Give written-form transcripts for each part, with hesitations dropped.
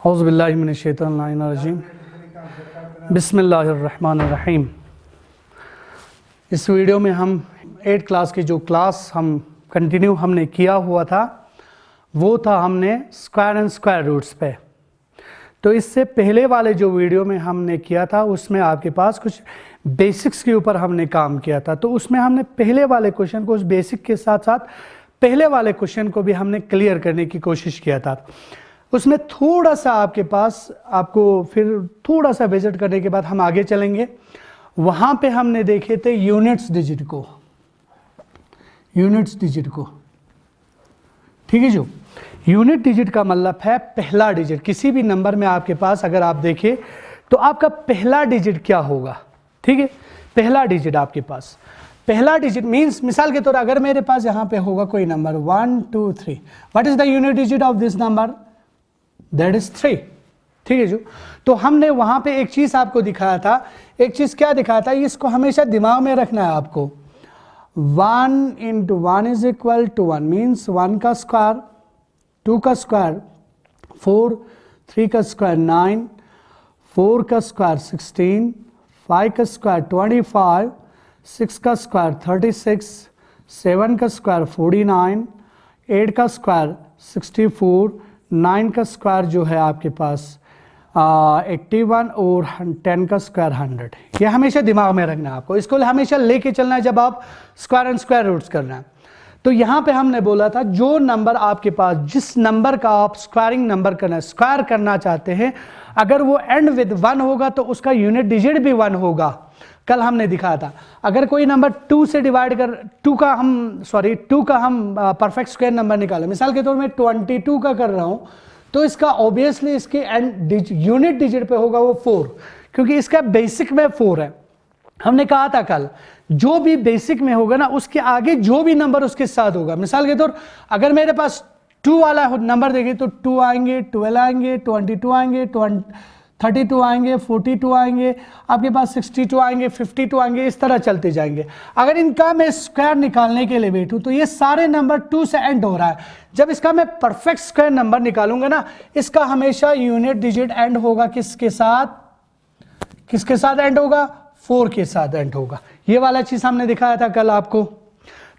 औज़ुबिल्लाहि मिनश्शैतानिर्रजीम बिस्मिल्लाहिर्रहमानिर्रहीम। इस वीडियो में हम 8th क्लास की जो क्लास हम कंटिन्यू हमने किया हुआ था वो था हमने स्क्वायर एंड स्क्वायर रूट्स पे। तो इससे पहले वाले जो वीडियो में हमने किया था उसमें आपके पास कुछ बेसिक्स के ऊपर हमने काम किया था। तो उसमें हमने पहले वाले क्वेश्चन को उस बेसिक के साथ साथ पहले वाले क्वेश्चन को भी हमने क्लियर करने की कोशिश किया था। उसमें थोड़ा सा आपके पास आपको फिर थोड़ा सा विजिट करने के बाद हम आगे चलेंगे। वहाँ पे हमने देखे थे यूनिट्स डिजिट को, ठीक है। जो यूनिट डिजिट का मतलब है पहला डिजिट। किसी भी नंबर में आपके पास अगर आप देखें तो आपका पहला डिजिट क्या होगा, ठीक है। पहला डिजिट आपके पास, पहला डिजिट मींस मिसाल के तौर अगर मेरे पास यहाँ पे होगा कोई number 1 2 3, what is the unit digit of this number? That is 3, ठीक है। जो तो हमने वहां पे एक चीज आपको दिखाया था, एक चीज क्या दिखाया था, इसको हमेशा दिमाग में रखना है आपको। 1 × 1 इज इक्वल टू 1 मीन्स 1 का स्क्वायर, 2 का स्क्वायर 4, 3 का स्क्वायर 9, 4 का स्क्वायर 16, 5 का स्क्वायर 25, 6 का स्क्वायर 36, 7 का स्क्वायर 49, 8 का स्क्वायर 64, 9 का स्क्वायर जो है आपके पास 81 और 10 का स्क्वायर 100। ये हमेशा दिमाग में रखना है आपको, इसको हमेशा लेके चलना है जब आप स्क्वायर एंड स्क्वायर रूट्स करना है। तो यहाँ पे हमने बोला था जो नंबर आपके पास, जिस नंबर का आप स्क्वायरिंग नंबर करना है, स्क्वायर करना चाहते हैं, अगर वो एंड विद 1 होगा तो उसका यूनिट डिजिट भी 1 होगा। कल हमने दिखाया था अगर कोई नंबर 2 से डिवाइड कर 2 का हम परफेक्ट स्क्वायर नंबर निकाले, मिसाल के तौर में 22 का कर रहा हूं तो इसका ऑब्वियसली इसके एंड यूनिट डिजिट पे होगा वो 4, क्योंकि इसका बेसिक में 4 है। हमने कहा था कल जो भी बेसिक में होगा ना उसके आगे जो भी नंबर उसके साथ होगा, मिसाल के तौर अगर मेरे पास 2 वाला नंबर देखें तो 2 आएंगे, 12 आएंगे, 22 आएंगे, 32 आएंगे, 42 आएंगे, आपके पास 62 आएंगे, 52 आएंगे, इस तरह चलते जाएंगे। अगर इनका मैं स्क्वायर निकालने के लिए बैठूं तो ये सारे नंबर 2 से एंड हो रहा है। जब इसका मैं परफेक्ट स्क्वायर नंबर निकालूंगा ना, इसका हमेशा यूनिट डिजिट एंड होगा किसके साथ एंड होगा? 4 के साथ एंड होगा। ये वाला चीज हमने दिखाया था कल आपको।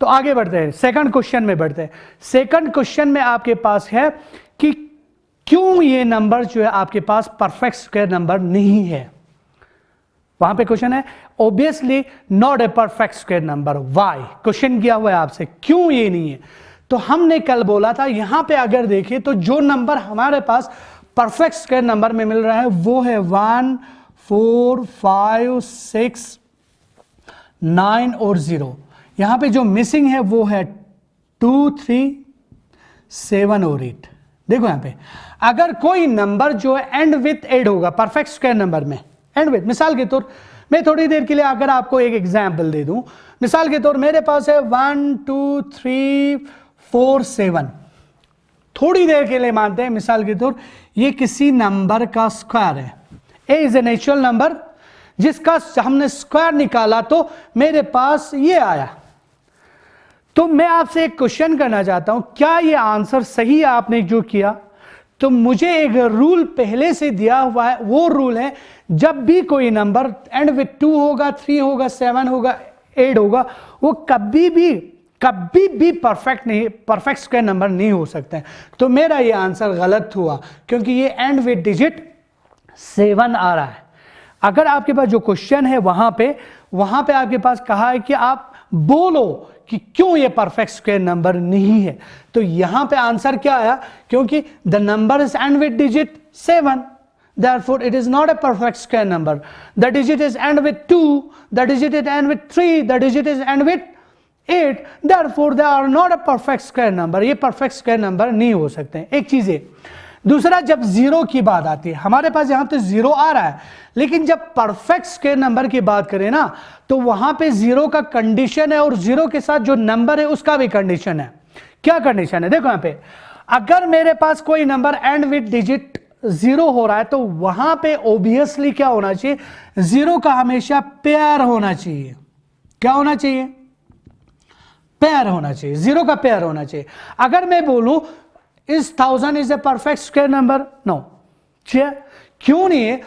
तो आगे बढ़ते हैं, सेकंड क्वेश्चन में बढ़ते हैं। सेकंड क्वेश्चन में आपके पास है कि क्यों ये नंबर जो है आपके पास परफेक्ट स्क्वायर नंबर नहीं है। वहां पे क्वेश्चन है obviously not a perfect square number, why? Question किया हुआ है आपसे क्यों ये नहीं है। तो हमने कल बोला था यहां पे अगर देखें तो जो नंबर हमारे पास परफेक्ट स्क्वायर नंबर में मिल रहा है वो है 1 4 5 6 9 और 0। यहां पे जो मिसिंग है वो है 2 3 7 और 8। देखो यहां पे अगर कोई नंबर जो है एंड विथ 8 होगा परफेक्ट स्क्वायर नंबर में, एंड विथ, मिसाल के तौर मैं थोड़ी देर के लिए अगर आपको एक एग्जांपल दे दूं, मिसाल के तौर मेरे पास है 1 2 3 4 7। थोड़ी देर के लिए मानते हैं मिसाल के तौर ये किसी नंबर का स्क्वायर है। ए इज ए नेचुरल नंबर जिसका हमने स्क्वायर निकाला तो मेरे पास ये आया। तो मैं आपसे एक क्वेश्चन करना चाहता हूं, क्या ये आंसर सही है आपने जो किया? तो मुझे एक रूल पहले से दिया हुआ है, वो रूल है जब भी कोई नंबर एंड विथ 2 होगा, 3 होगा, 7 होगा, 8 होगा, वो कभी भी परफेक्ट स्क्वायर नंबर नहीं हो सकते हैं। तो मेरा ये आंसर गलत हुआ क्योंकि ये एंड विथ डिजिट 7 आ रहा है। अगर आपके पास जो क्वेश्चन है वहां पे आपके पास कहा है कि आप बोलो कि क्यों ये परफेक्ट स्क्वायर नंबर नहीं है, तो यहां पे आंसर क्या आया? क्योंकि the number is and with digit 7, therefore it is not a perfect square number. The digit is end with 2, the digit is end with 3, the digit is end with 8, therefore they are not a perfect square number. ये perfect square number नहीं हो सकते हैं। एक चीज है। दूसरा, जब 0 की बात आती है, हमारे पास यहां तो 0 आ रहा है, लेकिन जब परफेक्ट स्क्वायर नंबर की बात करें ना तो वहां पे 0 का कंडीशन है और 0 के साथ जो नंबर है उसका भी कंडीशन है। क्या कंडीशन है? देखो यहां पे अगर मेरे पास कोई नंबर एंड विथ डिजिट 0 हो रहा है तो वहां पे ऑब्वियसली क्या होना चाहिए? 0 का हमेशा पेयर होना चाहिए। क्या होना चाहिए? पेयर होना चाहिए, 0 का पेयर होना चाहिए। अगर मैं बोलूं is 1000 is a perfect square number? No, क्यों नहीं है?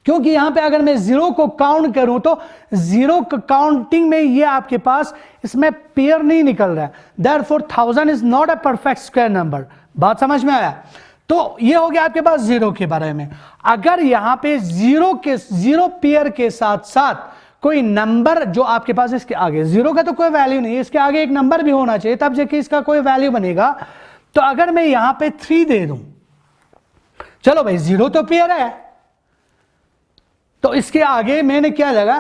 क्योंकि यहां पे अगर मैं जीरो को काउंट करूं तो जीरो काउंटिंग में ये आपके पास इसमें पेयर नहीं निकल रहा है, therefore 1000 is not a perfect square number. बात समझ में आया? तो ये हो गया आपके पास जीरो के बारे में। अगर यहां पे जीरो पेयर के साथ साथ कोई नंबर जो आपके पास इसके आगे, जीरो का तो कोई वैल्यू नहीं है, इसके आगे एक नंबर भी होना चाहिए तब जाके इसका कोई वैल्यू बनेगा। तो अगर मैं यहां पे 3 दे दूं, चलो भाई जीरो तो पेयर है, तो इसके आगे मैंने क्या लगा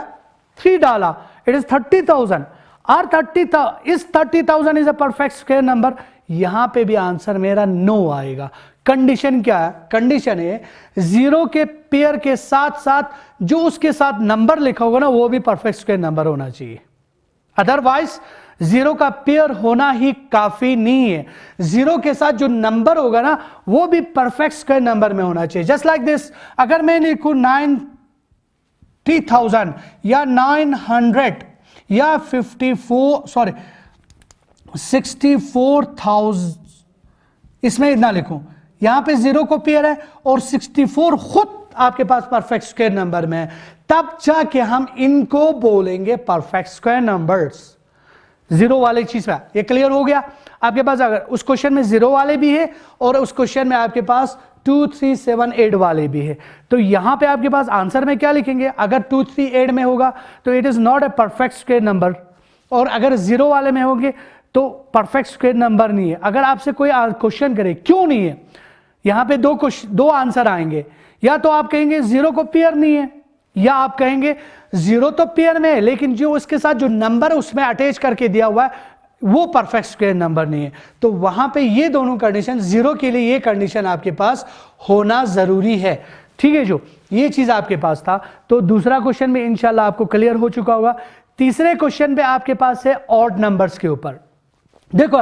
3 डाला, इट इज 30,000 और 30,000 is a perfect square number. यहां पे भी आंसर मेरा नो आएगा। कंडीशन क्या है? कंडीशन है जीरो के पेयर के साथ साथ जो उसके साथ नंबर लिखा होगा ना वो भी परफेक्ट स्क्वायर नंबर होना चाहिए, अदरवाइज जीरो का पेयर होना ही काफी नहीं है। जीरो के साथ जो नंबर होगा ना वो भी परफेक्ट स्क्वायर नंबर में होना चाहिए। जस्ट लाइक दिस, अगर मैं लिखूं 90,000 या 900 या 64,000, इसमें इतना लिखूं, यहां पे जीरो को पेयर है और 64 खुद आपके पास परफेक्ट स्क्वायर नंबर में है, तब जाके हम इनको बोलेंगे परफेक्ट स्क्वायर नंबर्स। जीरो वाले चीज में ये क्लियर हो गया आपके पास? अगर उस क्वेश्चन में जीरो वाले भी है और उस क्वेश्चन में आपके पास 2, 3, 7, 8 वाले भी है, तो यहां पे आपके पास आंसर में क्या लिखेंगे? अगर 2, 3, 8 में होगा तो it is not a perfect square number, और अगर जीरो वाले में होंगे तो परफेक्ट स्क्वायर नंबर नहीं है। अगर आपसे कोई क्वेश्चन करे क्यों नहीं है, यहां पे दो आंसर आएंगे, या तो आप कहेंगे जीरो को पेयर नहीं है, या आप कहेंगे जीरो तो पेयर में है लेकिन जो उसके साथ जो नंबर उसमें अटैच करके दिया हुआ है वो परफेक्ट स्क्वायर नंबर नहीं है। तो वहां पे ये दोनों कंडीशन, जीरो के लिए ये कंडीशन आपके पास होना जरूरी है। ठीक है, जो ये चीज आपके पास था। तो दूसरा क्वेश्चन में इंशाल्लाह आपको क्लियर हो चुका होगा। तीसरे क्वेश्चन पे आपके पास है ऑड नंबर्स के ऊपर। देखो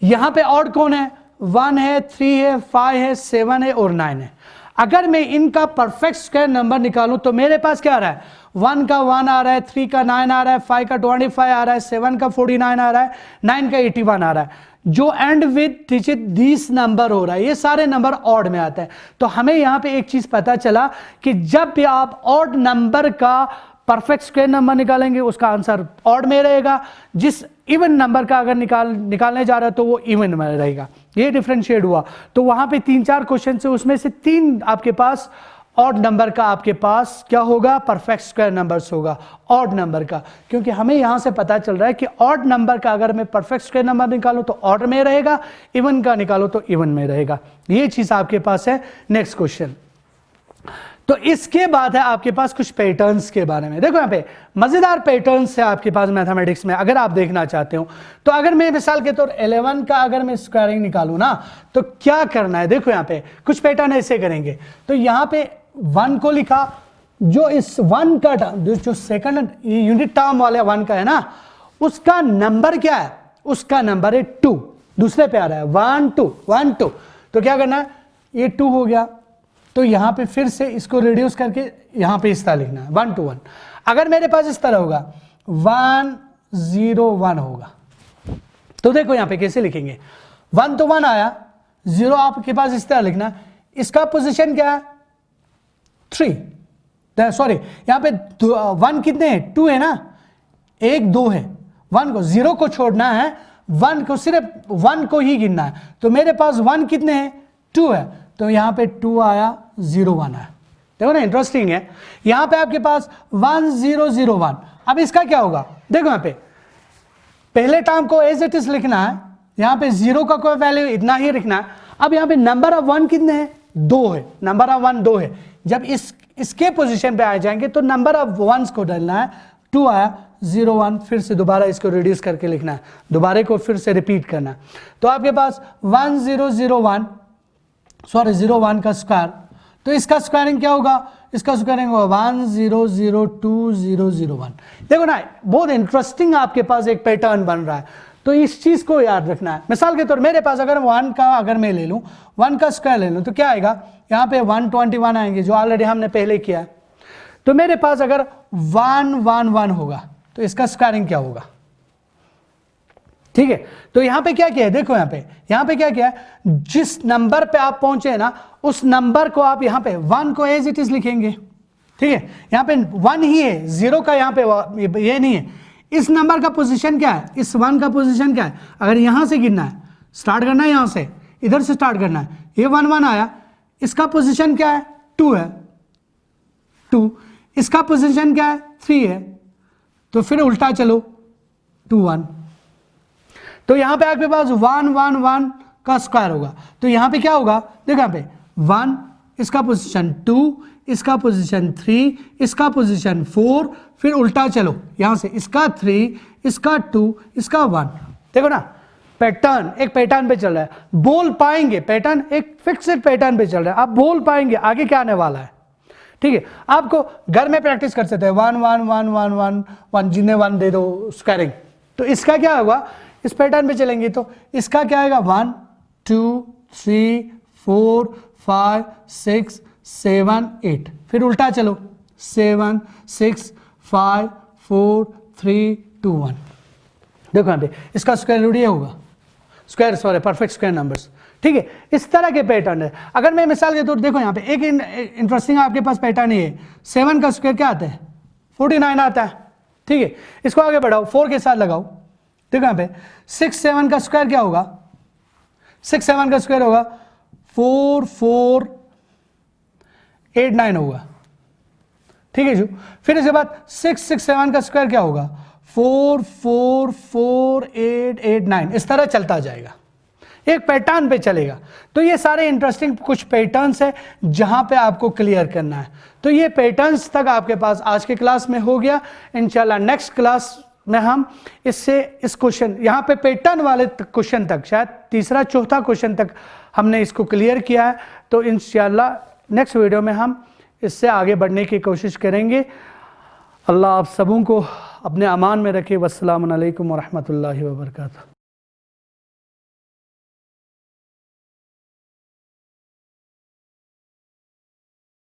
यहां पे ऑड कौन है? 1 है, 3 है, 5 है, 7 है और 9 है। अगर मैं इनका परफेक्ट स्क्वायर नंबर निकालूं तो मेरे पास क्या आ रहा है? 1 का 1 आ रहा है, 3 का 9 आ रहा है, 5 का 25 आ रहा है, 7 का 49 आ रहा है, 9 का 81 आ रहा है। जो एंड विद डिजिट 20 नंबर हो रहा है, ये सारे नंबर ऑड में आते हैं। तो हमें यहां पे एक चीज पता चला कि जब भी आप ऑड नंबर का परफेक्ट स्क्वायर नंबर निकालेंगे उसका आंसर ऑड में रहेगा, जिस इवन नंबर का अगर निकालने जा रहा है तो वो इवन में रहेगा। ये डिफरेंशिएट हुआ। तो वहां पे 3-4 क्वेश्चन से उसमें से 3 आपके पास ऑड नंबर का आपके पास क्या होगा? परफेक्ट स्क्वायर नंबर्स होगा ऑड नंबर का, क्योंकि हमें यहां से पता चल रहा है कि ऑड नंबर का अगर मैं परफेक्ट स्क्वायर नंबर निकालूं तो ऑड में रहेगा, इवन का निकालो तो इवन में रहेगा। ये चीज आपके पास है। नेक्स्ट क्वेश्चन, तो इसके बाद है आपके पास कुछ पैटर्न्स के बारे में। देखो यहां पे मजेदार पैटर्न्स है आपके पास मैथमेटिक्स में, अगर आप देखना चाहते हो तो। अगर मैं मिसाल के तौर 11 का अगर मैं स्क्वायरिंग निकालूं ना तो क्या करना है? देखो यहां पे कुछ पैटर्न ऐसे करेंगे। तो यहां पे 1 को लिखा, जो इस 1 का जो सेकंड यूनिट टर्म वाले 1 का है ना, उसका नंबर क्या है? उसका नंबर है 2। दूसरे पे आ रहा है 1 2 1 2, तो क्या करना है? ये 2 हो गया, तो यहां पे फिर से इसको रिड्यूस करके यहां पे इस तरह लिखना है 1 to 1। अगर मेरे पास इस तरह होगा 1 0 1 होगा, तो देखो यहां पे कैसे लिखेंगे? 1 तो 1 आया, 0 आपके पास इस तरह लिखना। इसका पोजीशन क्या है? 3। सॉरी, यहां पे 1 कितने हैं? 2 है ना, 1 2 है। 1 को 0 को छोड़ना है, 1 को सिर्फ 1 को ही गिनना है। तो मेरे पास 1 कितने हैं? 2 है, तो यहां पे 2 आया, 0 1 आया। देखो ना, इंटरेस्टिंग है। यहां पे आपके पास 1 0 0 1। अब इसका क्या होगा? देखो यहां पे पहले टर्म को एज इट इज लिखना है, यहां पे 0 का कोई वैल्यू इतना ही लिखना है। अब यहां पे नंबर ऑफ 1 कितने हैं? 2 है। नंबर ऑफ 1 2 है। जब इसके पोजीशन पे आ जाएंगे तो नंबर ऑफ 1s को डालना है। 2 आया, 0 1, फिर से दोबारा इसको रिड्यूस करके लिखना है, दोबारा को फिर से रिपीट करना है। तो आपके पास 1 0 0 1 सॉरी 0 1 का स्क्वायर, तो इसका स्क्वायरिंग क्या होगा? इसका स्क्वायरिंग होगा 1 0 0 2 0 0 1। देखो ना, बहुत इंटरेस्टिंग आपके पास एक पैटर्न बन रहा है। तो इस चीज को याद रखना है। मिसाल के तौर मेरे पास अगर 1 का अगर मैं ले लूं, 1 का स्क्वायर ले लूं, तो क्या आएगा? यहां पे 121 आएंगे, जो ऑलरेडी हमने पहले किया है। तो मेरे पास अगर 1 1 1 होगा तो इसका स्क्वायरिंग क्या होगा? ठीक है, तो यहां पे क्या किया है, देखो यहां पे क्या किया है, जिस नंबर पे आप पहुंचे ना उस नंबर को आप यहां पे 1 को एज इट इज लिखेंगे। ठीक है, यहां पे 1 ही है, 0 का यहां पे ये नहीं है। इस नंबर का पोजीशन क्या है, इस 1 का पोजीशन क्या है, अगर यहां से गिनना है, स्टार्ट करना है, यहां से इधर से स्टार्ट करना है, ये 1 1 आया, इसका पोजीशन क्या है, 2 है, 2, इसका पोजीशन क्या है, 3 है, तो फिर उल्टा चलो 2 1, तो यहां पे आपके पास 1 1 1 का स्क्वायर होगा, तो यहां पे क्या होगा, देखो यहां पे 1, इसका पोजीशन 2, इसका पोजीशन 3, इसका पोजीशन 4, फिर उल्टा चलो यहां से, इसका 3, इसका 2, इसका 1। देखो ना पैटर्न, एक पैटर्न पे चल रहा है, बोल पाएंगे पैटर्न, एक फिक्स्ड पैटर्न पे चल रहा है, आप बोल पाएंगे आगे क्या आने वाला है। ठीक है, आपको घर में प्रैक्टिस कर सकते हैं, 1 1 1 1 1 1, जिन्हें 1 दे दो स्क्वायरिंग, तो इसका क्या होगा, इस पैटर्न पे चलेंगे तो इसका क्या आएगा, 1 2 3 4 5 6 7 8, फिर उल्टा चलो 7 6 5 4 3 2 1। देखो यहाँ पे इसका स्क्वायर रूट ये होगा, square sorry perfect square numbers. ठीक है, इस तरह के पैटर्न है। अगर मैं मिसाल के तौर देखो यहाँ पे एक इंटरेस्टिंग आपके पास पैटर्न ये है, 7 का स्क्वायर क्या आता है, 49 आता है। ठीक है, इसको आगे बढ़ाओ, 4 के साथ लगाओ, देखो यहाँ पे 6 7 का स्क्वायर क्या होगा, 6 7 का स्क्वायर होगा 4 4 8 9 होगा। ठीक है जी, फिर इसके बाद 6 6 7 का स्क्वायर क्या होगा, 4 4 4 8 8 9, इस तरह चलता जाएगा, एक पैटर्न पे चलेगा। तो ये सारे इंटरेस्टिंग कुछ पैटर्न्स है जहां पे आपको क्लियर करना है। तो ये पैटर्न्स तक आपके पास आज के क्लास में हो गया। इंशाल्लाह नेक्स्ट क्लास में हम इससे इस क्वेश्चन यहाँ पे पैटर्न वाले क्वेश्चन तक, शायद तीसरा चौथा क्वेश्चन तक हमने इसको क्लियर किया है। तो इंशाल्लाह नेक्स्ट वीडियो में हम इससे आगे बढ़ने की कोशिश करेंगे। अल्लाह आप सबों को अपने अमान में रखे। वस्सलामु अलैकुम व रहमतुल्लाहि व बरकातुहू।